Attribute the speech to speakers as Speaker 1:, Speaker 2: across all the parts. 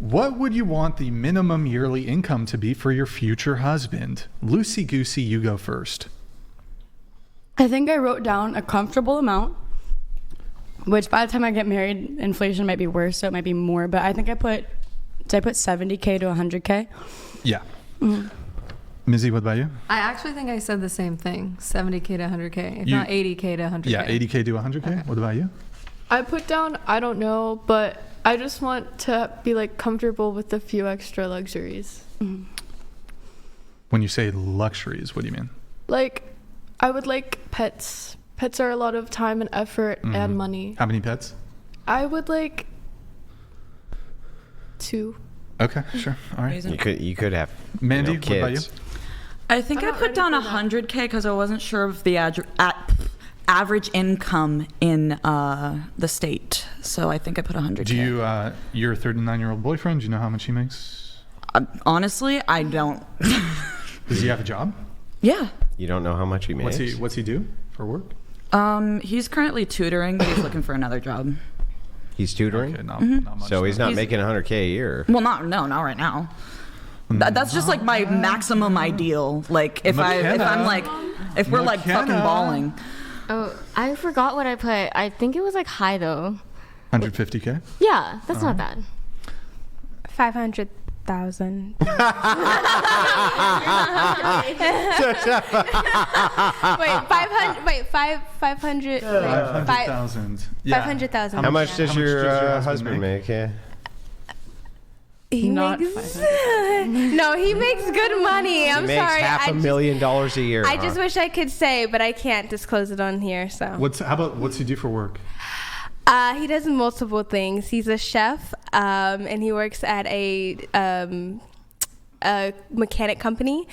Speaker 1: What would you want the minimum yearly income to be for your future husband? Loosey Goosey, you go first.
Speaker 2: I think I wrote down a comfortable amount, which by the time I get married, inflation might be worse, so it might be more. But I think I put 70K to 100K.
Speaker 1: Yeah. Mm-hmm. Mizzy, what about you?
Speaker 3: I actually think I said the same thing, 70K to 100K, if not 80K to 100K.
Speaker 1: Yeah, 80K to 100K. Okay. What about you?
Speaker 4: I put down, I don't know, but I just want to be like comfortable with a few extra luxuries.
Speaker 2: Mm-hmm.
Speaker 1: When you say luxuries, what do you mean?
Speaker 4: Like, I would like pets. Pets are a lot of time and effort and money.
Speaker 1: How many pets?
Speaker 4: I would like 2.
Speaker 1: Okay, sure. All right.
Speaker 5: You could have
Speaker 1: Mandy, what about you?
Speaker 6: I think I put down 100K because I wasn't sure of the average income in the state. So I think I put 100K.
Speaker 1: Do you, your 39-year-old boyfriend, do you know how much he makes?
Speaker 6: Honestly, I don't.
Speaker 1: Does he have a job?
Speaker 6: Yeah.
Speaker 5: You don't know how much he makes?
Speaker 1: What's he do for work?
Speaker 6: He's currently tutoring, but he's looking for another job.
Speaker 5: He's tutoring?
Speaker 1: Okay, not much.
Speaker 5: So he's not making 100K a year.
Speaker 6: Well, not right now. That's just like my maximum ideal. Like if we're like fucking balling.
Speaker 7: Oh, I forgot what I put. I think it was like high though.
Speaker 1: 150K?
Speaker 7: Yeah, that's not bad.
Speaker 8: 500,000.
Speaker 7: Wait, 500.
Speaker 1: 500,000. Yeah.
Speaker 7: 500,000.
Speaker 5: How much does your husband make? Yeah.
Speaker 7: He makes no, he makes good money. I'm sorry.
Speaker 5: He makes $500,000 a year.
Speaker 7: I just wish I could say, but I can't disclose it on here. So
Speaker 1: what's he do for work?
Speaker 7: He does multiple things. He's a chef, and he works at a mechanic company.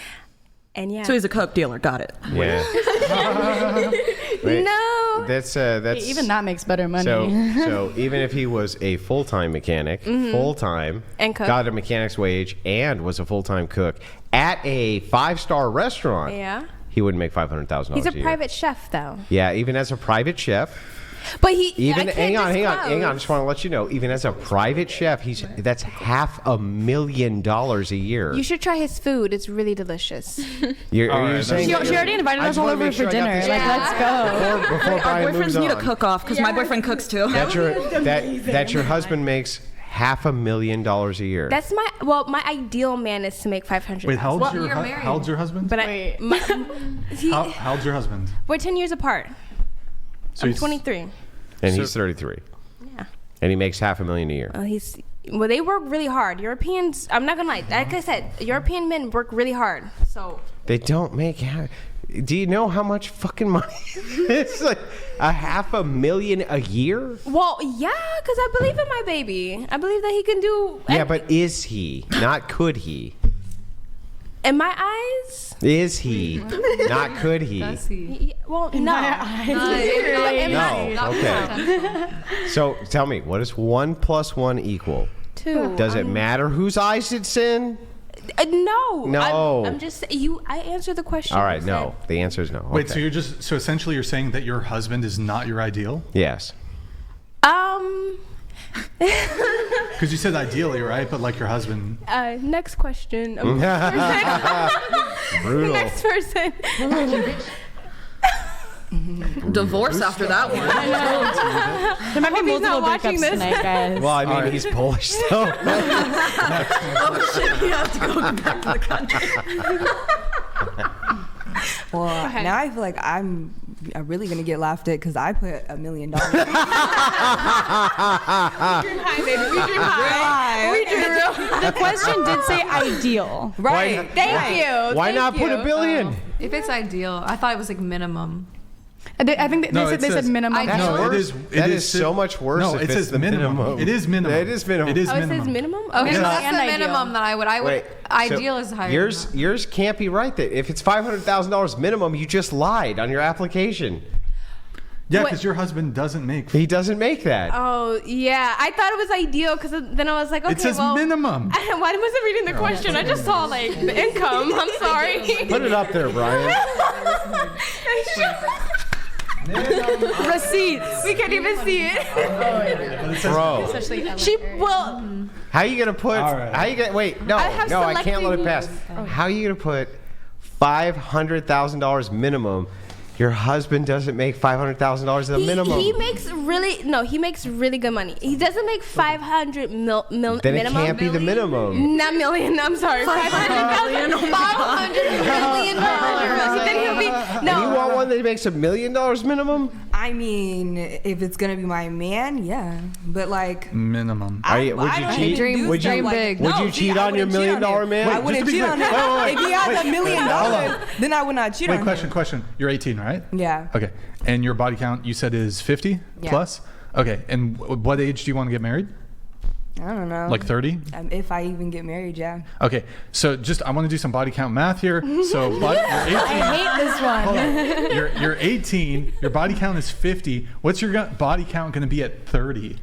Speaker 7: And yeah.
Speaker 6: So he's a coke dealer. Got it.
Speaker 5: Yeah.
Speaker 7: No.
Speaker 5: That's
Speaker 2: even that makes better money.
Speaker 5: So even if he was a full-time mechanic, full-time,
Speaker 7: and cook,
Speaker 5: got a mechanic's wage, and was a full-time cook at a 5-star restaurant, he wouldn't make $500,000 a year.
Speaker 7: He's a private chef, though.
Speaker 5: Yeah, even as a private chef.
Speaker 7: But
Speaker 5: hang on. I just want to let you know, even as a private chef, that's $500,000 a year.
Speaker 7: You should try his food. It's really delicious.
Speaker 5: You're saying
Speaker 2: she already invited us all over for dinner. Like, let's go.
Speaker 5: Before
Speaker 6: Our boyfriends need a cook-off because my boyfriend cooks too.
Speaker 5: That your husband makes $500,000 a year.
Speaker 7: That's my ideal man is to make $500,000.
Speaker 1: Wait, how old's your husband?
Speaker 7: But
Speaker 1: how old's your husband?
Speaker 7: We're 10 years apart. So I'm 23.
Speaker 5: And he's 33.
Speaker 7: Yeah.
Speaker 5: And he makes $500,000 a year.
Speaker 7: Well, they work really hard. Europeans, I'm not gonna lie. Like I said, European men work really hard. So
Speaker 5: they don't make. Do you know how much fucking money? It's like $500,000 a year.
Speaker 7: Well, yeah, because I believe in my baby. I believe that he can do.
Speaker 5: Yeah, but is he? Not could he?
Speaker 7: In my eyes?
Speaker 5: Is he? Not could he?
Speaker 3: Does he?
Speaker 7: Well,
Speaker 2: in
Speaker 7: no.
Speaker 2: my eyes.
Speaker 5: No. Okay. So tell me, what does 1 + 1 equal?
Speaker 7: 2.
Speaker 5: Does it matter whose eyes it's in?
Speaker 7: No.
Speaker 5: No.
Speaker 7: I'm just I answered the question.
Speaker 5: All right. No. The answer is no. Okay.
Speaker 1: Wait. So essentially you're saying that your husband is not your ideal?
Speaker 5: Yes.
Speaker 1: Because you said ideally, right? But like your husband.
Speaker 7: Next question.
Speaker 5: Brutal.
Speaker 7: Next person.
Speaker 6: Divorce after that one.
Speaker 2: I know. There might be multiple breakups tonight, guys.
Speaker 5: Well, I mean, he's Polish, so.
Speaker 6: Oh shit! We have to go back to the country.
Speaker 9: Well, now I feel like I'm really gonna get laughed at because I put $1 million. We dream
Speaker 7: high, baby. We dream high. We dream real.
Speaker 2: The question did say ideal.
Speaker 9: Right.
Speaker 7: Thank you.
Speaker 5: Why not put $1 billion?
Speaker 3: If it's ideal, I thought it was like minimum.
Speaker 2: I think they said minimum.
Speaker 1: No,
Speaker 5: it is so much worse.
Speaker 1: No,
Speaker 5: if
Speaker 1: it says
Speaker 5: the minimum.
Speaker 1: It is minimum.
Speaker 5: It is minimum.
Speaker 1: It is
Speaker 7: Oh, it
Speaker 1: minimum.
Speaker 7: says minimum?
Speaker 3: Okay, so
Speaker 7: Yeah.
Speaker 3: that's the minimum that I would.
Speaker 5: Wait,
Speaker 3: ideal
Speaker 5: so
Speaker 3: is higher.
Speaker 5: Yours can't be right. That if it's $500,000 minimum, you just lied on your application.
Speaker 1: Yeah, because your husband doesn't make.
Speaker 5: He doesn't make that.
Speaker 7: Oh, yeah. I thought it was ideal because then I was like, okay,
Speaker 1: it says minimum.
Speaker 7: Why wasn't reading the question? I just saw like the income. I'm sorry.
Speaker 5: Put it up there, Brian.
Speaker 7: Receipts. We can't even see it.
Speaker 5: Bro.
Speaker 7: She well.
Speaker 5: How are you gonna put?
Speaker 1: All right.
Speaker 5: How you gonna wait? No,
Speaker 7: I have
Speaker 5: no, I can't let it
Speaker 7: selective
Speaker 5: pass.
Speaker 7: rules.
Speaker 5: How are you gonna put $500,000 minimum? Your husband doesn't make $500,000 as a minimum.
Speaker 7: He makes really good money. He doesn't make 500
Speaker 5: then
Speaker 7: minimum.
Speaker 5: it can't be the minimum.
Speaker 7: Not million. I'm sorry. 500 million dollars. Then he'll be
Speaker 5: And
Speaker 7: no.
Speaker 5: you want one that makes $1 million minimum?
Speaker 9: I mean, if it's gonna be my man, yeah. But like,
Speaker 1: Minimum.
Speaker 5: Are you, would
Speaker 9: I
Speaker 5: you
Speaker 9: don't
Speaker 5: cheat?
Speaker 9: even do
Speaker 5: Would you?
Speaker 9: stuff like-
Speaker 3: big.
Speaker 5: Would
Speaker 9: No,
Speaker 5: you
Speaker 9: see,
Speaker 5: cheat
Speaker 9: I
Speaker 5: on your
Speaker 9: wouldn't cheat
Speaker 5: $1
Speaker 9: on
Speaker 5: million
Speaker 9: him.
Speaker 5: man?
Speaker 9: I wouldn't
Speaker 1: just to be
Speaker 9: cheat on him.
Speaker 1: clear- wait,
Speaker 9: If he has $1 million,
Speaker 1: hold on.
Speaker 9: then I would not cheat
Speaker 1: Wait,
Speaker 9: on
Speaker 1: question. You're 18, right?
Speaker 9: him. Yeah.
Speaker 1: Okay. And your body count, you said, is 50
Speaker 9: Yeah.
Speaker 1: plus? Okay. And what age do you want to get married?
Speaker 9: I don't know.
Speaker 1: Like 30?
Speaker 9: If I even get married, yeah.
Speaker 1: Okay. So just, I want to do some body count math here. So you're 18.
Speaker 2: I hate this one.
Speaker 1: Hold on. You're 18. Your body count is 50. What's your body count going to be at 30?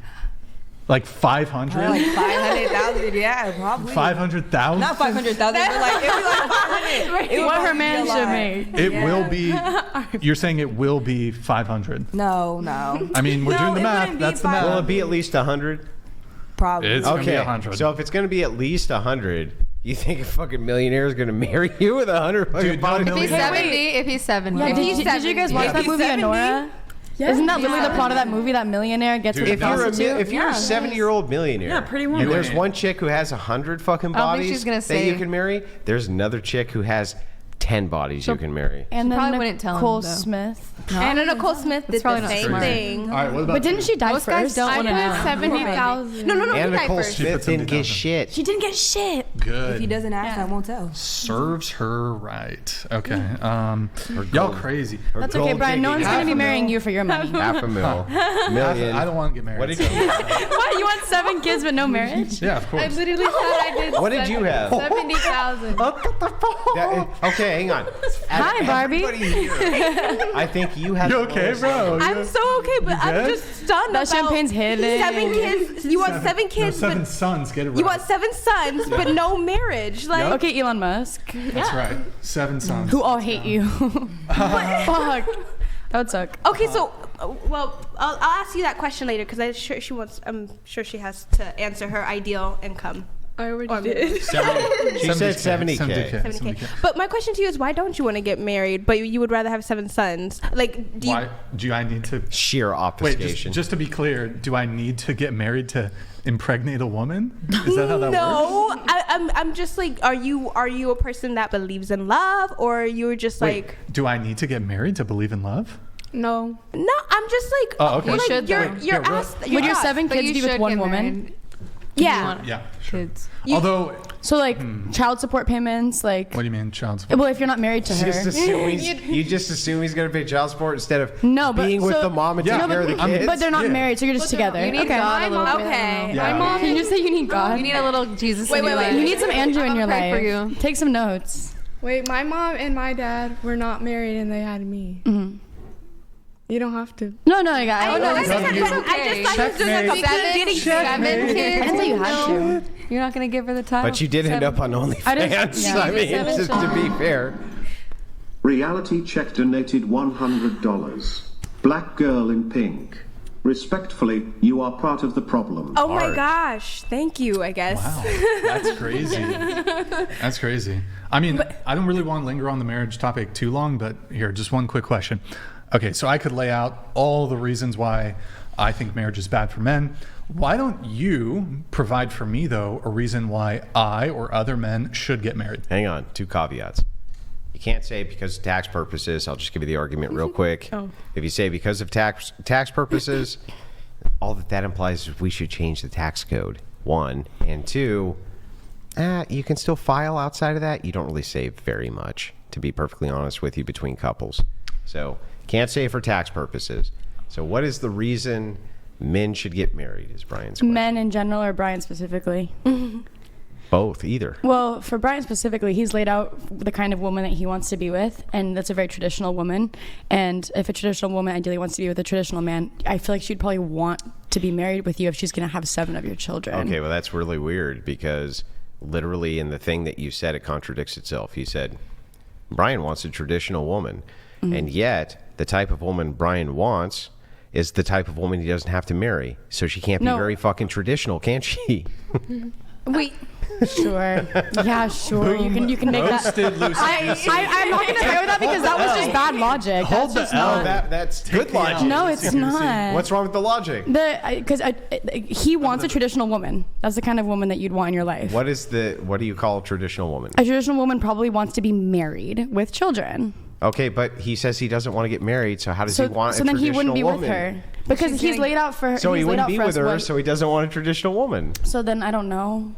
Speaker 1: Like 500?
Speaker 9: Like 500,000, yeah, probably.
Speaker 1: 500,000?
Speaker 9: Not 500,000, but like it'd be like 500. It would
Speaker 2: What her
Speaker 9: probably
Speaker 2: man
Speaker 9: be a
Speaker 2: should
Speaker 9: lot.
Speaker 2: make.
Speaker 1: It will be. You're saying it will be 500.
Speaker 9: No.
Speaker 1: I mean, we're
Speaker 9: No,
Speaker 1: doing the
Speaker 9: it
Speaker 1: math.
Speaker 9: wouldn't be
Speaker 1: That's the
Speaker 5: Will
Speaker 1: math.
Speaker 5: it be at least 100?
Speaker 9: Probably.
Speaker 1: It's gonna be
Speaker 5: Okay.
Speaker 1: 100.
Speaker 5: So if it's gonna be at least 100, you think a fucking millionaire is gonna marry you with 100 fucking
Speaker 1: Dude, no
Speaker 5: body?
Speaker 3: If he's
Speaker 1: millionaire.
Speaker 3: 70, if he's 70.
Speaker 2: Yeah,
Speaker 7: he's
Speaker 2: did you guys
Speaker 7: 70.
Speaker 2: watch
Speaker 7: If
Speaker 2: that
Speaker 9: he's
Speaker 2: movie,
Speaker 9: 70?
Speaker 2: Honora? Isn't that literally the plot of that movie? That millionaire gets
Speaker 1: Dude,
Speaker 2: with a
Speaker 5: If you're a
Speaker 2: prostitute.
Speaker 5: if you're a 70-year-old millionaire,
Speaker 6: Yeah, pretty
Speaker 5: and
Speaker 6: woman.
Speaker 5: there's one chick who has 100 fucking
Speaker 3: I don't think
Speaker 5: bodies
Speaker 3: she's gonna
Speaker 5: that you
Speaker 3: say-
Speaker 5: can marry, there's another chick who has 10 bodies you can marry.
Speaker 2: And
Speaker 3: She
Speaker 2: then
Speaker 3: probably wouldn't tell him,
Speaker 2: Nicole
Speaker 3: though.
Speaker 2: Smith.
Speaker 7: Anna Nicole Smith did
Speaker 3: probably
Speaker 7: the
Speaker 3: not
Speaker 7: same
Speaker 3: smart.
Speaker 7: thing.
Speaker 1: All right, what about
Speaker 2: But didn't she die
Speaker 3: Most guys
Speaker 2: first?
Speaker 3: don't
Speaker 4: I
Speaker 3: want to
Speaker 4: put
Speaker 3: know.
Speaker 4: 70,000.
Speaker 7: No,
Speaker 5: And
Speaker 7: he died
Speaker 5: Nicole
Speaker 7: first.
Speaker 1: She
Speaker 5: Smith
Speaker 1: put
Speaker 5: didn't get
Speaker 1: 70,000.
Speaker 5: shit.
Speaker 2: She didn't get shit.
Speaker 1: Good.
Speaker 9: If he doesn't ask, I won't tell.
Speaker 1: Serves her right. Okay. Y'all
Speaker 5: gold.
Speaker 1: crazy.
Speaker 2: That's okay, Brian. No one's going to be marrying you for your money.
Speaker 5: $500,000. Million.
Speaker 1: I don't want to get married.
Speaker 5: What did you?
Speaker 2: What? You want 7 kids but no marriage?
Speaker 1: Yeah, of
Speaker 4: I
Speaker 1: course.
Speaker 4: literally said I did.
Speaker 5: What did you have?
Speaker 4: 70,000.
Speaker 5: Okay, hang on.
Speaker 2: Hi, Barbie.
Speaker 5: Everybody here, I think you have.
Speaker 1: You
Speaker 5: the
Speaker 1: okay,
Speaker 5: lowest
Speaker 1: bro?
Speaker 7: I'm so okay, but I'm
Speaker 1: good?
Speaker 7: just stunned
Speaker 2: That
Speaker 7: about
Speaker 2: champagne's hidden.
Speaker 7: 7 kids. You want 7 kids,
Speaker 1: No, 7
Speaker 7: but
Speaker 1: sons. Get it right.
Speaker 7: you want 7 sons, but no marriage. Like,
Speaker 2: Okay, Elon Musk.
Speaker 1: That's right. 7 sons.
Speaker 2: Who all hate you. Fuck. That would suck.
Speaker 7: okay, so, well, I'll ask you that question later because I'm sure she has to answer her ideal income.
Speaker 4: I already did.
Speaker 5: She said 70K.
Speaker 7: 70K. But my question to you is, why don't you want to get married, but you would rather have 7 sons? Like, do you?
Speaker 1: Why do I need to?
Speaker 5: Sheer
Speaker 1: Wait,
Speaker 5: obfuscation.
Speaker 1: just to be clear, do I need to get married to impregnate a woman? Is that how that works?
Speaker 7: No, I'm just like, are you a person that believes in love, or you're just
Speaker 1: Wait,
Speaker 7: like?
Speaker 1: do I need to get married to believe in love?
Speaker 4: No.
Speaker 7: No, I'm just like,
Speaker 1: Oh, okay.
Speaker 3: You
Speaker 7: like
Speaker 3: should,
Speaker 7: you're
Speaker 3: though.
Speaker 7: you're
Speaker 1: Yeah,
Speaker 7: asked.
Speaker 2: Would
Speaker 7: you're
Speaker 2: your
Speaker 7: asked.
Speaker 2: 7
Speaker 3: But
Speaker 2: kids
Speaker 3: you
Speaker 2: be with
Speaker 3: should
Speaker 2: one
Speaker 3: get
Speaker 2: woman?
Speaker 3: married.
Speaker 7: Yeah.
Speaker 1: Yeah, sure.
Speaker 3: Kids.
Speaker 1: Although,
Speaker 2: So like child support payments, like.
Speaker 1: what do you mean, child support?
Speaker 2: Well, if you're not married to
Speaker 5: Just
Speaker 2: her.
Speaker 5: assume you just assume he's gonna pay child support instead of
Speaker 2: No, but
Speaker 5: being with
Speaker 2: so-
Speaker 5: the mom and
Speaker 1: Yeah.
Speaker 5: taking
Speaker 1: No,
Speaker 5: care of the
Speaker 1: but-
Speaker 5: kids.
Speaker 2: But they're not
Speaker 1: Yeah.
Speaker 2: married, so you're just together.
Speaker 3: You need
Speaker 2: Okay.
Speaker 3: God a little bit.
Speaker 7: Okay.
Speaker 1: Yeah.
Speaker 4: My mom.
Speaker 2: Can you just say you need God?
Speaker 3: You need a little Jesus
Speaker 7: Wait,
Speaker 3: in your
Speaker 7: wait,
Speaker 3: life.
Speaker 7: wait.
Speaker 2: You need some Andrew in your
Speaker 3: Pray
Speaker 2: life.
Speaker 3: for you.
Speaker 2: Take some notes.
Speaker 4: Wait, my mom and my dad were not married and they had me.
Speaker 2: Mm-hmm.
Speaker 4: You don't have to.
Speaker 2: No, guys.
Speaker 7: I know,
Speaker 1: it's
Speaker 7: but
Speaker 1: okay.
Speaker 7: I just thought he was doing like a good dating.
Speaker 3: 7 kids.
Speaker 2: I didn't say you had to.
Speaker 3: You're not going to give her the title.
Speaker 5: But you did end up on OnlyFans.
Speaker 2: I didn't- yeah.
Speaker 5: I mean,
Speaker 3: Seven
Speaker 5: just to be fair.
Speaker 8: Reality Check donated $100. Black girl in pink. Respectfully, you are part of the problem.
Speaker 7: Oh my
Speaker 5: Art.
Speaker 7: gosh! Thank you. I guess.
Speaker 1: Wow, that's crazy. That's crazy. I mean, I don't really want to linger on the marriage topic too long, but here, just one quick question. Okay, so I could lay out all the reasons why I think marriage is bad for men. Why don't you provide for me, though, a reason why I or other men should get married?
Speaker 5: Hang on, 2 caveats. You can't say because of tax purposes. I'll just give you the argument real quick. If you say because of tax purposes, all that implies is we should change the tax code, 1. And 2, you can still file outside of that. You don't really save very much, to be perfectly honest with you, between couples. So can't say for tax purposes. So what is the reason men should get married is Brian's question.
Speaker 2: Men in general or Brian specifically?
Speaker 5: Both, either.
Speaker 2: Well, for Brian specifically, he's laid out the kind of woman that he wants to be with, and that's a very traditional woman. And if a traditional woman ideally wants to be with a traditional man, I feel like she'd probably want to be married with you if she's going to have 7 of your children.
Speaker 5: Okay, well, that's really weird because literally in the thing that you said, it contradicts itself. You said, Brian wants a traditional woman. And yet, the type of woman Brian wants is the type of woman he doesn't have to marry. So she can't be very fucking traditional, can she?
Speaker 7: Wait.
Speaker 2: Sure. Yeah, sure. You can make that.
Speaker 1: Roasted Lucy.
Speaker 2: I'm not going to agree with that because that was just bad logic.
Speaker 1: Hold
Speaker 2: That's
Speaker 1: the
Speaker 2: just
Speaker 1: L.
Speaker 2: not.
Speaker 5: That's good logic.
Speaker 2: No, it's not.
Speaker 5: What's wrong with the logic?
Speaker 2: Because he wants a traditional woman. That's the kind of woman that you'd want in your life.
Speaker 5: What do you call a traditional woman?
Speaker 2: A traditional woman probably wants to be married with children.
Speaker 5: Okay, but he says he doesn't want to get married, so how does he want a
Speaker 2: so then
Speaker 5: traditional
Speaker 2: he wouldn't be
Speaker 5: woman?
Speaker 2: with her because he's laid out for her.
Speaker 5: So he
Speaker 2: he's laid
Speaker 5: wouldn't
Speaker 2: out
Speaker 5: be
Speaker 2: for
Speaker 5: with
Speaker 2: us
Speaker 5: her,
Speaker 2: what-
Speaker 5: so he doesn't want a traditional woman.
Speaker 2: So then I don't know.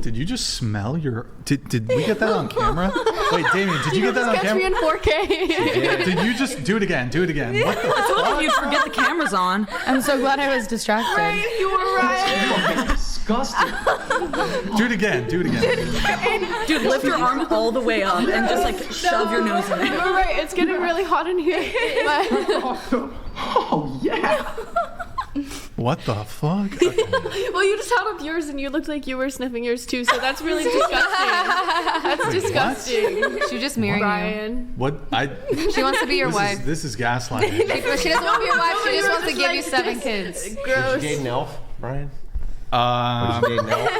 Speaker 1: Did you just smell your? Did we get that on camera? Wait, Damien, did you get that on
Speaker 4: Catch
Speaker 1: camera?
Speaker 4: me in 4K.
Speaker 1: Did you just do it again? Do it again. What the
Speaker 6: I told you you'd forget the camera's on.
Speaker 2: I'm so glad I was distracted.
Speaker 4: You were right.
Speaker 10: Disgusting.
Speaker 1: Do it again. Do it again.
Speaker 6: Dude, lift your arm all the way up and just like shove your nose in
Speaker 4: You
Speaker 6: it.
Speaker 4: were right. It's getting really hot in here.
Speaker 10: Oh yeah.
Speaker 1: What the fuck? Okay.
Speaker 4: Well, you just held up yours and you looked like you were sniffing yours too, so that's really disgusting. That's disgusting.
Speaker 3: She just married you.
Speaker 4: Brian.
Speaker 1: What I?
Speaker 3: She wants to be your
Speaker 1: This
Speaker 3: wife.
Speaker 1: is, this is gaslighting.
Speaker 3: She doesn't want to be your wife. She just wants to
Speaker 4: just
Speaker 3: give you
Speaker 4: like
Speaker 3: 7
Speaker 4: this.
Speaker 3: kids.
Speaker 4: Gross.
Speaker 5: Would you date an elf, Brian? Would you date an elf?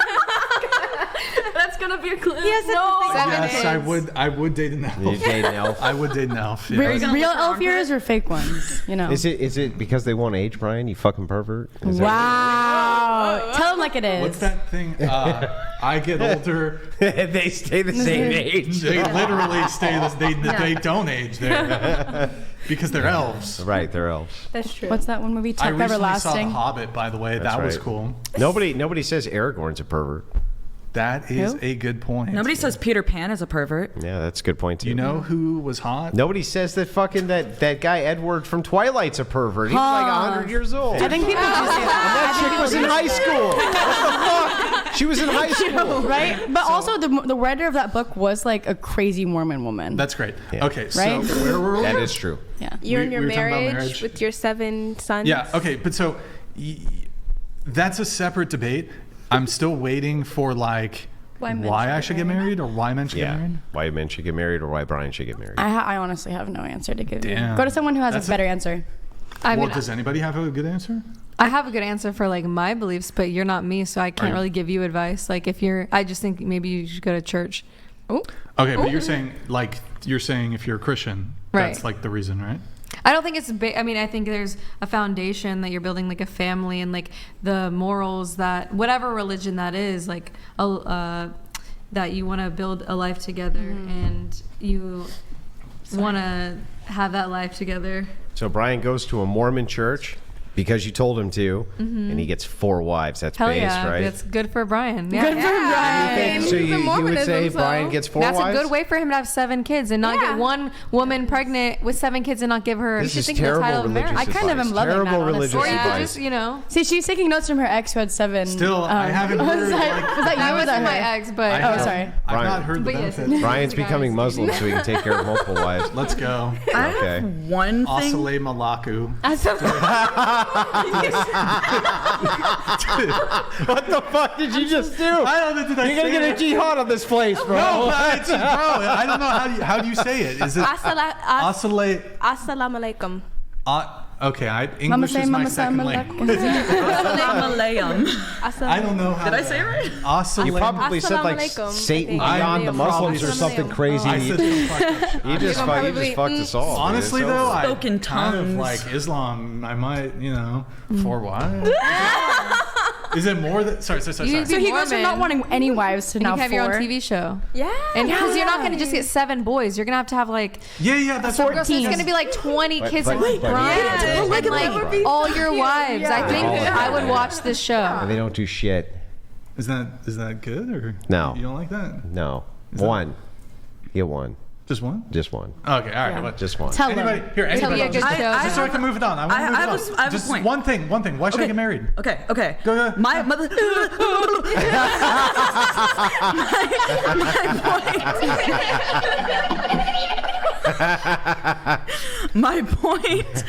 Speaker 4: That's gonna be a clue.
Speaker 7: Yes,
Speaker 4: no.
Speaker 7: 7
Speaker 1: Yes,
Speaker 7: kids.
Speaker 1: I would date an elf.
Speaker 5: You date an elf?
Speaker 1: I would date an elf.
Speaker 2: Real,
Speaker 1: Yes.
Speaker 2: real elf ears or fake ones? You know.
Speaker 5: Is it because they won't age, Brian? You fucking pervert. Is that-
Speaker 2: Wow. Tell him like it is.
Speaker 1: What's that thing? I get older.
Speaker 5: They stay the same age.
Speaker 1: They literally stay. They don't age there because they're elves.
Speaker 5: Right, they're elves.
Speaker 7: That's true.
Speaker 2: What's that one movie?
Speaker 1: I
Speaker 2: Tuck
Speaker 1: recently saw The
Speaker 2: Everlasting.
Speaker 1: Hobbit, by the way.
Speaker 5: That's
Speaker 1: That was
Speaker 5: right.
Speaker 1: cool.
Speaker 5: Nobody says Aragorn's a pervert.
Speaker 1: That is
Speaker 2: Who?
Speaker 1: a good point.
Speaker 6: Nobody says Peter Pan is a pervert.
Speaker 5: Yeah, that's a good point too.
Speaker 1: You know who was hot?
Speaker 5: Nobody says that fucking that guy Edward from Twilight's a pervert. He's like 100 years old.
Speaker 2: I think people do say that.
Speaker 5: that chick was in high school. What the fuck? She was in high school.
Speaker 2: Right? But also, the writer of that book was like a crazy Mormon woman.
Speaker 1: That's great.
Speaker 5: Yeah.
Speaker 1: Okay,
Speaker 2: Right?
Speaker 1: so where were we?
Speaker 5: That is true.
Speaker 2: Yeah.
Speaker 7: You're in
Speaker 1: We
Speaker 7: your
Speaker 1: were talking about
Speaker 7: marriage
Speaker 1: marriage.
Speaker 7: with your 7 sons.
Speaker 1: Yeah. Okay, but so that's a separate debate. I'm still waiting for like why I should get married or why men should get married.
Speaker 5: Why men should get married or why Brian should get married.
Speaker 2: I honestly have no answer to give you.
Speaker 1: Damn.
Speaker 2: Go to someone who has
Speaker 1: That's
Speaker 2: a better answer.
Speaker 3: I
Speaker 1: Well,
Speaker 3: mean,
Speaker 1: does anybody have a good answer?
Speaker 3: I have a good answer for like my beliefs, but you're not me, so I can't
Speaker 1: you?
Speaker 3: really give you advice. Like I just think maybe you should go to church.
Speaker 2: Oh.
Speaker 1: Okay, but you're saying if you're a Christian, that's
Speaker 3: Right.
Speaker 1: like the reason, right?
Speaker 3: I don't think it's I mean, I think there's a foundation that you're building, like a family and like the morals that whatever religion that is, like that you want to build a life together and you want to have that life together.
Speaker 5: So Brian goes to a Mormon church because you told him to, and he gets 4 wives. That's
Speaker 3: Hell
Speaker 5: based,
Speaker 3: yeah,
Speaker 5: right?
Speaker 3: that's good for Brian. Yeah.
Speaker 2: Good for Brian.
Speaker 5: So you would
Speaker 7: Mormonism,
Speaker 5: say
Speaker 7: so-
Speaker 5: Brian gets 4
Speaker 3: That's
Speaker 5: wives?
Speaker 3: a good way for him to have 7 kids and not
Speaker 7: Yeah.
Speaker 3: get one woman pregnant with 7 kids and not give her.
Speaker 5: This
Speaker 3: you
Speaker 5: is
Speaker 3: should think
Speaker 5: terrible
Speaker 3: the title of
Speaker 5: religious
Speaker 3: marriage.
Speaker 2: I kind of am loving
Speaker 5: Terrible
Speaker 2: that, honestly.
Speaker 5: religious
Speaker 3: Or you could
Speaker 5: advice.
Speaker 3: just,
Speaker 2: See, she's taking notes from her ex who had 7.
Speaker 1: Still, I haven't heard,
Speaker 2: Was that,
Speaker 1: like-
Speaker 2: was that you
Speaker 3: that
Speaker 2: or was that
Speaker 3: wasn't my
Speaker 2: her?
Speaker 3: ex, but
Speaker 1: I
Speaker 2: Oh, sorry.
Speaker 1: I've
Speaker 5: Brian.
Speaker 1: not heard the
Speaker 3: But yes.
Speaker 1: benefits.
Speaker 5: Brian's becoming Muslim so he can take care of multiple wives.
Speaker 1: Let's go.
Speaker 5: Okay.
Speaker 6: One thing.
Speaker 1: Asale Malaku.
Speaker 5: What the fuck did you just do?
Speaker 1: I don't know. Did I
Speaker 5: You're gonna
Speaker 1: say
Speaker 5: get a
Speaker 1: it?
Speaker 5: jihad on this place, bro.
Speaker 1: No, it's just, bro. I don't know how do you say it? Is it Asale?
Speaker 7: Assalamu alaikum.
Speaker 1: Okay,
Speaker 2: Mama
Speaker 1: English
Speaker 2: say,
Speaker 1: is my
Speaker 2: mama say,
Speaker 1: second
Speaker 2: mama
Speaker 1: language.
Speaker 6: Malayam.
Speaker 1: I don't know how.
Speaker 6: Did I say it right?
Speaker 1: Asale.
Speaker 5: You probably said like
Speaker 7: Assalamu alaikum,
Speaker 5: Satan
Speaker 7: I think.
Speaker 5: beyond the Muslims or
Speaker 7: Assalamu
Speaker 5: something
Speaker 7: alaikum.
Speaker 5: crazy.
Speaker 1: I said some fucked up shit.
Speaker 5: You just
Speaker 7: probably-
Speaker 5: fucked us all. dude.
Speaker 1: Honestly,
Speaker 5: It's
Speaker 1: though,
Speaker 5: over.
Speaker 1: I
Speaker 6: Spoken
Speaker 1: kind of
Speaker 6: tongues.
Speaker 1: like Islam. I might, 4 wives. Is it more than? Sorry.
Speaker 3: You
Speaker 2: So he goes from not wanting any wives to
Speaker 3: and
Speaker 2: now
Speaker 3: you can have
Speaker 2: 4.
Speaker 3: your own TV show.
Speaker 7: Yeah.
Speaker 3: And because you're not going to just get 7 boys, you're going to have like
Speaker 1: Yeah, that's
Speaker 2: 14.
Speaker 1: what
Speaker 3: so it's going to be like 20 kids
Speaker 5: but-
Speaker 3: with
Speaker 5: but-
Speaker 3: Brian
Speaker 5: Yeah.
Speaker 3: and like all your wives. I think
Speaker 5: Yeah.
Speaker 3: I would watch this show.
Speaker 5: And they don't do shit.
Speaker 1: Is that good or
Speaker 5: No.
Speaker 1: You don't like that?
Speaker 5: No.
Speaker 1: that-
Speaker 5: One. Get one.
Speaker 1: Just one?
Speaker 5: Just one.
Speaker 1: Okay, all right. Well,
Speaker 5: Just one.
Speaker 2: Tell
Speaker 1: anybody
Speaker 2: him.
Speaker 1: here?
Speaker 3: It'll be
Speaker 1: Anybody?
Speaker 3: a good show.
Speaker 1: Just so I can move it on. I want to
Speaker 6: I
Speaker 1: move
Speaker 6: have
Speaker 1: it on.
Speaker 6: I have a
Speaker 1: Just
Speaker 6: point.
Speaker 1: one thing. Why should I get married?
Speaker 6: Okay.
Speaker 1: Go.
Speaker 6: My mother. My point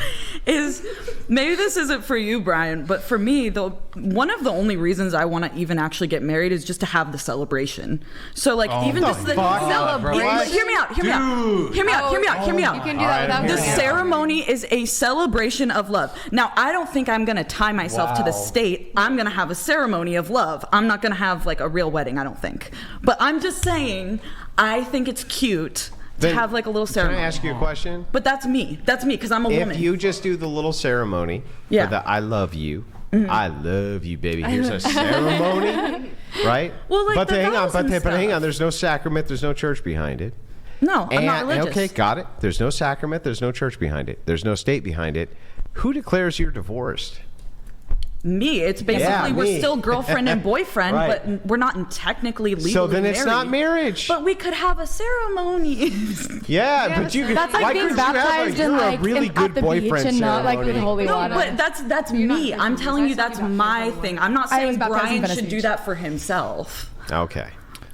Speaker 6: is maybe this isn't for you, Brian, but for me, one of the only reasons I want to even actually get married is just to have the celebration. So like even just the celebration. Hear me out. Hear me out.
Speaker 3: You can do that without
Speaker 6: the ceremony is a celebration of love. Now, I don't think I'm going to tie myself to the state. I'm going to have a ceremony of love. I'm not going to have like a real wedding, I don't think. But I'm just saying, I think it's cute to have like a little ceremony.
Speaker 5: Can I ask you a question?
Speaker 6: But that's me because I'm a woman.
Speaker 5: If you just do the little ceremony for the I love you, I love you, baby. Here's a ceremony, right?
Speaker 6: Well, like
Speaker 5: but hang on.
Speaker 6: stuff.
Speaker 5: There's no sacrament. There's no church behind it.
Speaker 6: No, I'm not religious.
Speaker 5: Okay, got it. There's no sacrament. There's no church behind it. There's no state behind it. Who declares you're divorced?
Speaker 6: Me. It's basically we're still girlfriend and boyfriend,
Speaker 5: Right.
Speaker 6: but we're not technically legally
Speaker 5: So then it's
Speaker 6: married.
Speaker 5: not marriage.
Speaker 6: But we could have a ceremony.
Speaker 5: But you could.
Speaker 2: That's like
Speaker 5: why
Speaker 2: being
Speaker 5: couldn't you have
Speaker 2: baptized in
Speaker 5: you're
Speaker 2: like
Speaker 5: a really
Speaker 2: at
Speaker 5: good
Speaker 2: the beach
Speaker 5: boyfriend
Speaker 2: and not like
Speaker 5: ceremony.
Speaker 2: with holy
Speaker 6: No,
Speaker 2: water.
Speaker 6: but that's me. I'm telling you, that's my thing. I'm not
Speaker 2: I was
Speaker 6: saying
Speaker 2: baptized in
Speaker 6: Brian
Speaker 2: Venice
Speaker 6: should do
Speaker 2: Beach.
Speaker 6: that for himself.
Speaker 5: Okay.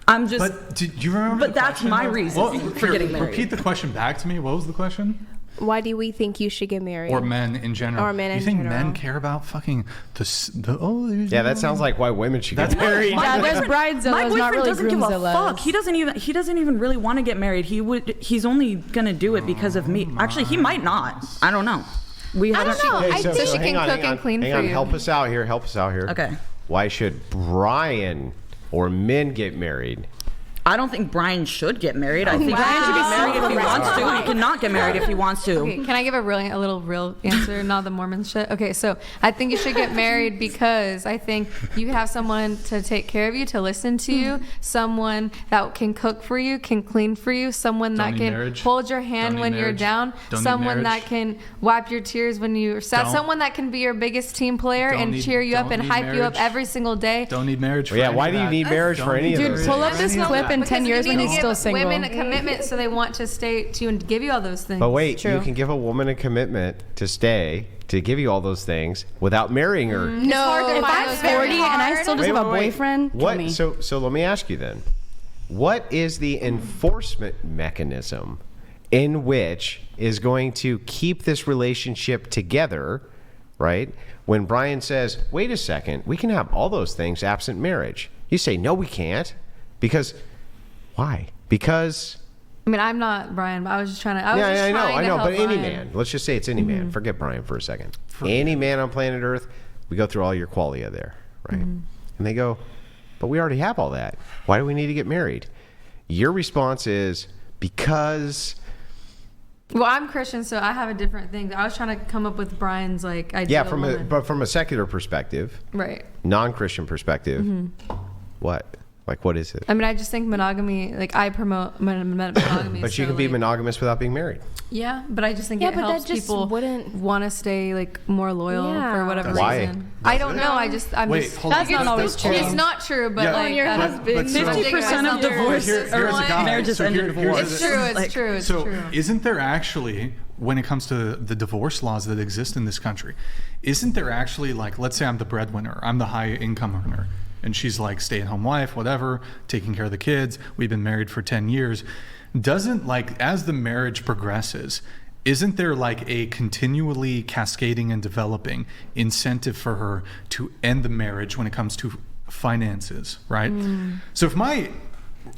Speaker 6: I'm just.
Speaker 1: But do you remember?
Speaker 6: But
Speaker 1: the
Speaker 6: that's
Speaker 1: question,
Speaker 6: my
Speaker 1: though?
Speaker 6: reason for getting married.
Speaker 1: Repeat the question back to me. What was the question?
Speaker 7: Why do we think you should get married?
Speaker 1: Or men in general?
Speaker 7: Or men
Speaker 1: you
Speaker 7: in
Speaker 1: think
Speaker 7: general.
Speaker 1: men care about fucking
Speaker 5: Yeah, that sounds like why women should get married.
Speaker 2: Yeah, there's bridezillas,
Speaker 6: My boyfriend
Speaker 2: not really
Speaker 6: doesn't give a
Speaker 2: groomzillas.
Speaker 6: fuck. He doesn't even really want to get married. He's only gonna do it because of me. Actually, he might not. I don't know. We
Speaker 7: I
Speaker 6: haven't.
Speaker 7: don't know. I
Speaker 3: so
Speaker 7: think
Speaker 3: she can cook and clean
Speaker 5: hang
Speaker 3: for
Speaker 5: on.
Speaker 3: you.
Speaker 5: Help us out here.
Speaker 6: Okay.
Speaker 5: Why should Brian or men get married?
Speaker 6: I don't think Brian should get married. I think Brian should get married if he wants to. He cannot get married if he wants to.
Speaker 3: Okay, can I give a little real answer, not the Mormon shit? Okay, so I think you should get married because I think you can have someone to take care of you, to listen to you, someone that can cook for you, can clean for you, someone that
Speaker 1: need
Speaker 3: can
Speaker 1: marriage.
Speaker 3: hold your hand
Speaker 1: Don't
Speaker 3: when
Speaker 1: need
Speaker 3: you're
Speaker 1: marriage.
Speaker 3: down,
Speaker 1: Don't need
Speaker 3: someone that
Speaker 1: marriage.
Speaker 3: can wipe your tears when you're sad,
Speaker 1: Don't-
Speaker 3: someone that can be your biggest team player
Speaker 1: Don't
Speaker 3: and
Speaker 1: need-
Speaker 3: cheer you up
Speaker 1: don't
Speaker 3: and
Speaker 1: need
Speaker 3: hype you up
Speaker 1: marriage.
Speaker 3: every single day.
Speaker 1: Don't need marriage. For
Speaker 5: Yeah,
Speaker 1: any
Speaker 5: why
Speaker 1: of
Speaker 5: do you
Speaker 1: that.
Speaker 5: need marriage for any of
Speaker 2: Dude,
Speaker 5: those?
Speaker 2: pull up this
Speaker 1: Any of
Speaker 2: clip
Speaker 1: that.
Speaker 2: in 10
Speaker 3: Because
Speaker 2: years
Speaker 3: you
Speaker 2: when
Speaker 3: need
Speaker 2: he's
Speaker 3: to
Speaker 2: still
Speaker 3: give
Speaker 2: single.
Speaker 3: women a commitment, so they want to stay to you and give you all those things.
Speaker 5: But wait,
Speaker 2: True.
Speaker 5: you can give a woman a commitment to stay, to give you all those things without marrying her.
Speaker 3: It's hard to
Speaker 2: If
Speaker 3: find
Speaker 2: I'm
Speaker 3: those
Speaker 2: 40
Speaker 3: very
Speaker 2: and I
Speaker 3: hard.
Speaker 2: still just have a boyfriend, kill
Speaker 5: What?
Speaker 2: me.
Speaker 5: So let me ask you then. What is the enforcement mechanism in which is going to keep this relationship together, right? When Brian says, wait a second, we can have all those things absent marriage. You say, no, we can't. Because, why? Because...
Speaker 3: I mean, I'm not Brian, but I was just trying to.
Speaker 5: I know.
Speaker 3: help
Speaker 5: But any
Speaker 3: Brian.
Speaker 5: man, let's just say it's any man. Forget Brian for a second. Any man on planet Earth, we go through all your qualia there, right? And they go, but we already have all that. Why do we need to get married? Your response is because.
Speaker 3: Well, I'm Christian, so I have a different thing. I was trying to come up with Brian's like ideal woman.
Speaker 5: But from a secular perspective,
Speaker 3: Right.
Speaker 5: non-Christian perspective, what? Like, what is it?
Speaker 3: I mean, I just think monogamy. Like, I promote monogamy.
Speaker 5: But you
Speaker 3: so,
Speaker 5: can be
Speaker 3: like,
Speaker 5: monogamous without being married.
Speaker 3: Yeah, but I just think
Speaker 7: Yeah,
Speaker 3: it
Speaker 7: but that
Speaker 3: helps
Speaker 7: just
Speaker 3: people
Speaker 7: wouldn't-
Speaker 3: want to stay like more loyal
Speaker 7: Yeah.
Speaker 3: for whatever
Speaker 5: Why?
Speaker 3: reason. I don't know. I'm
Speaker 1: Wait,
Speaker 3: just.
Speaker 1: hold on.
Speaker 2: That's not always true.
Speaker 3: It's not true, but
Speaker 1: Yeah.
Speaker 3: like
Speaker 2: your
Speaker 3: that's-
Speaker 2: husband.
Speaker 1: But so-
Speaker 6: 50% of divorce
Speaker 1: Here's a guy.
Speaker 6: marriages
Speaker 1: So
Speaker 6: end in
Speaker 1: here's
Speaker 6: divorce.
Speaker 3: It's true. It's
Speaker 6: Like-
Speaker 3: true. It's
Speaker 1: So
Speaker 3: true.
Speaker 1: isn't there actually, when it comes to the divorce laws that exist in this country, isn't there actually, like, let's say I'm the breadwinner, I'm the high income earner, and she's like stay-at-home wife, whatever, taking care of the kids, we've been married for 10 years. Doesn't, like, as the marriage progresses, isn't there like a continually cascading and developing incentive for her to end the marriage when it comes to finances, right? So if my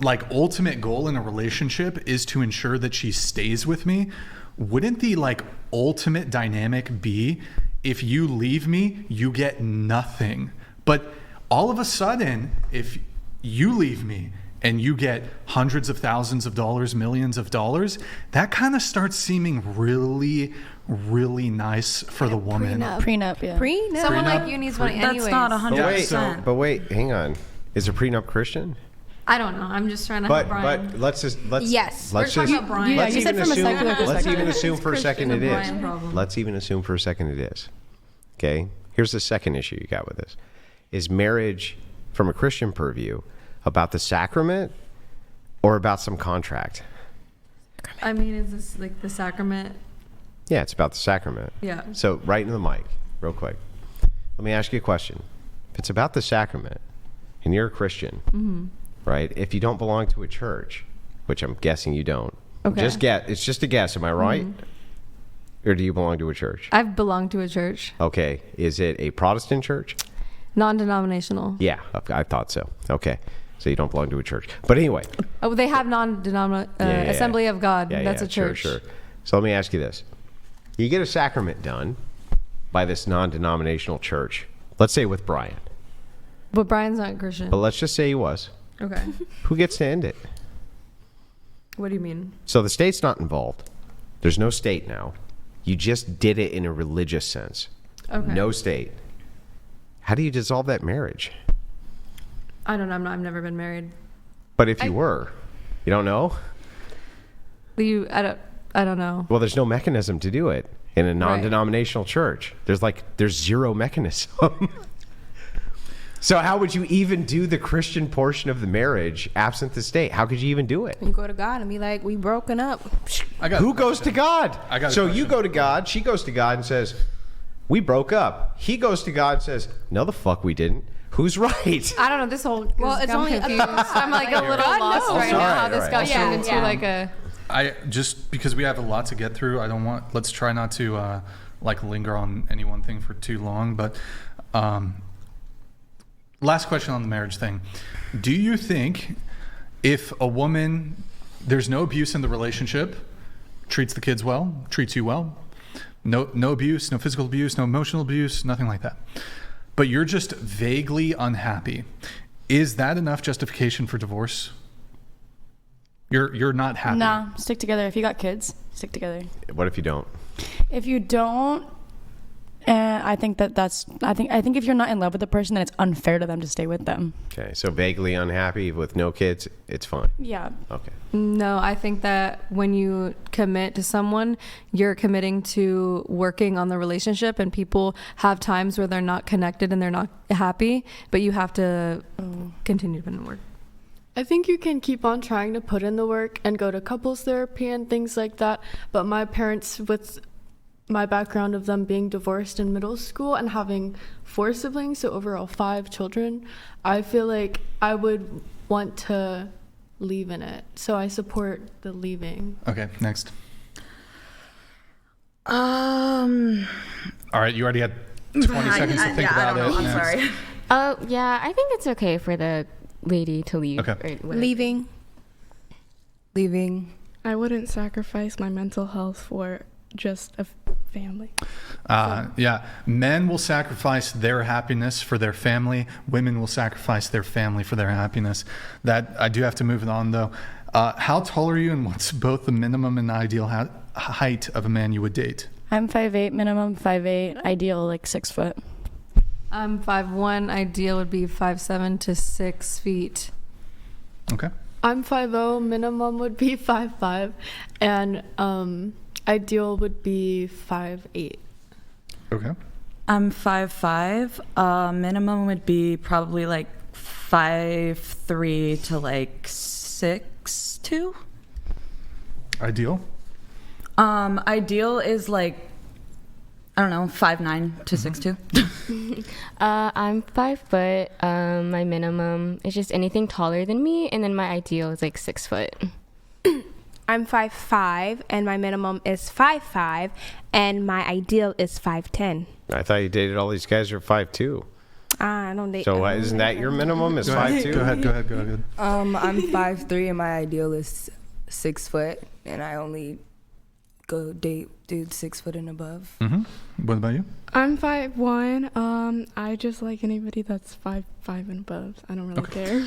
Speaker 1: like ultimate goal in a relationship is to ensure that she stays with me, wouldn't the like ultimate dynamic be if you leave me, you get nothing? But all of a sudden, if you leave me and you get hundreds of thousands of dollars, millions of dollars, that kind of starts seeming really, really nice for the woman.
Speaker 2: Prenup, yeah.
Speaker 7: Prenup.
Speaker 3: Someone
Speaker 1: Prenup.
Speaker 3: like you needs money
Speaker 6: That's
Speaker 3: anyways.
Speaker 6: not 100%.
Speaker 5: But wait, hang on. Is a prenup Christian?
Speaker 3: I don't know. I'm just trying to help Brian.
Speaker 5: But let's
Speaker 7: Yes.
Speaker 5: let's
Speaker 3: We're talking
Speaker 5: just
Speaker 3: about Brian.
Speaker 2: Yeah,
Speaker 5: let's
Speaker 2: you said
Speaker 5: even
Speaker 2: from a
Speaker 5: assume
Speaker 2: secular
Speaker 5: let's
Speaker 2: perspective.
Speaker 5: even assume for a second it
Speaker 3: Christian
Speaker 5: is.
Speaker 3: Brian problem.
Speaker 5: Let's even assume for a second it is. Okay. Here's the second issue you got with this: is marriage from a Christian purview about the sacrament or about some contract?
Speaker 3: I mean, is this like the sacrament?
Speaker 5: Yeah, it's about the sacrament.
Speaker 3: Yeah.
Speaker 5: So right into the mic, real quick. Let me ask you a question. If it's about the sacrament and you're a Christian, right? If you don't belong to a church, which I'm guessing you don't.
Speaker 2: Okay.
Speaker 5: It's just a guess, am I right? Or do you belong to a church?
Speaker 3: I've belonged to a church.
Speaker 5: Okay. Is it a Protestant church?
Speaker 3: Non-denominational.
Speaker 5: Yeah, I thought so. Okay. So you don't belong to a church. But anyway.
Speaker 3: Oh, they have Assembly of God. That's a church.
Speaker 5: Sure. So let me ask you this. You get a sacrament done by this non-denominational church. Let's say with Brian.
Speaker 3: But Brian's not Christian.
Speaker 5: But let's just say he was.
Speaker 3: Okay.
Speaker 5: Who gets to end it?
Speaker 3: What do you mean?
Speaker 5: So the state's not involved. There's no state now. You just did it in a religious sense.
Speaker 3: Okay.
Speaker 5: No state. How do you dissolve that marriage?
Speaker 3: I don't know. I've never been married.
Speaker 5: But if you were, you don't know?
Speaker 3: I don't know.
Speaker 5: Well, there's no mechanism to do it in a non-denominational church. There's zero mechanism. So how would you even do the Christian portion of the marriage absent the state? How could you even do it?
Speaker 7: You go to God and be like, we broken up.
Speaker 5: Who goes to God? So you go to God, she goes to God and says, we broke up. He goes to God and says, no, the fuck we didn't. Who's right?
Speaker 3: I don't know. This whole
Speaker 7: it's
Speaker 3: I'm
Speaker 7: only
Speaker 3: confused. I'm like a little lost right now. How this got turned into like a.
Speaker 1: I just because we have a lot to get through. Let's try not to linger on any one thing for too long. But last question on the marriage thing: do you think if a woman, there's no abuse in the relationship, treats the kids well, treats you well, no abuse, no physical abuse, no emotional abuse, nothing like that, but you're just vaguely unhappy, is that enough justification for divorce? You're not happy.
Speaker 2: Nah, stick together. If you got kids, stick together.
Speaker 5: What if you don't?
Speaker 2: If you don't, I think I think if you're not in love with the person, then it's unfair to them to stay with them.
Speaker 5: Okay, so vaguely unhappy with no kids, it's fine.
Speaker 2: Yeah.
Speaker 5: Okay.
Speaker 3: No, I think that when you commit to someone, you're committing to working on the relationship, and people have times where they're not connected and they're not happy, but you have to continue to put in work.
Speaker 4: I think you can keep on trying to put in the work and go to couples therapy and things like that. But my parents, with my background of them being divorced in middle school and having 4 siblings, so overall 5 children, I feel like I would want to leave in it. So I support the leaving.
Speaker 1: Okay, next. All right, you already had 20 seconds to think about it.
Speaker 6: I'm sorry.
Speaker 10: Yeah, I think it's okay for the lady to leave.
Speaker 1: Okay.
Speaker 7: Leaving.
Speaker 11: I wouldn't sacrifice my mental health for just a family.
Speaker 1: Yeah, men will sacrifice their happiness for their family. Women will sacrifice their family for their happiness. That I do have to move it on though. How tall are you, and what's both the minimum and ideal height of a man you would date?
Speaker 2: I'm 5'8", minimum 5'8", ideal like 6 foot.
Speaker 3: I'm 5'1". Ideal would be 5'7" to 6 feet.
Speaker 1: Okay.
Speaker 4: I'm 5'0", minimum would be 5'5", and ideal would be 5'8".
Speaker 1: Okay.
Speaker 6: I'm 5'5". Minimum would be probably like 5'3" to like 6'2".
Speaker 1: Ideal?
Speaker 6: Ideal is like, I don't know, 5'9" to 6'2".
Speaker 10: I'm 5 foot. My minimum is just anything taller than me, and then my ideal is like 6 foot.
Speaker 7: I'm 5'5", and my minimum is 5'5", and my ideal is 5'10".
Speaker 5: I thought you dated all these guys who are 5'2".
Speaker 7: I don't date.
Speaker 5: So isn't that your minimum? Is 5'2"?
Speaker 1: Go ahead.
Speaker 9: I'm 5'3", and my ideal is 6 foot, and I only go date dudes 6 foot and above.
Speaker 1: Mm-hmm. What about you?
Speaker 11: I'm 5'1". I just like anybody that's 5'5" and above. I don't really care.